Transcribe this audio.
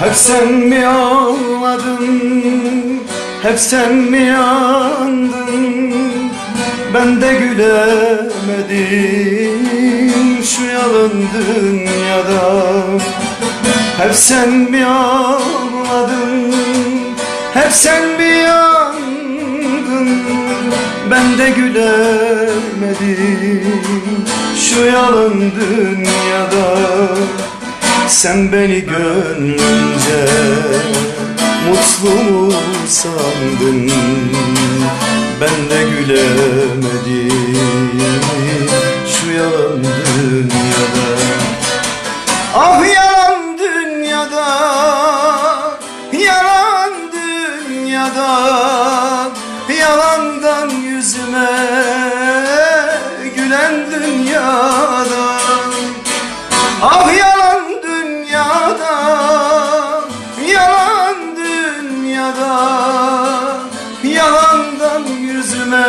Hep sen mi ağladın, hep sen mi yandın? Ben de gülemedim şu yalan dünyada. Hep sen mi ağladın, hep sen mi yandın? Ben de gülemedim şu yalan dünyada. Sen beni gönlünce mutlu mu sandın? Ben de gülemedim şu yalan dünyada. Ah yalan dünyada, yalan dünyada, yalandan yüzüme gülen dünyada. Ah yalan dünyada, yalan dünyada, yalandan yüzüme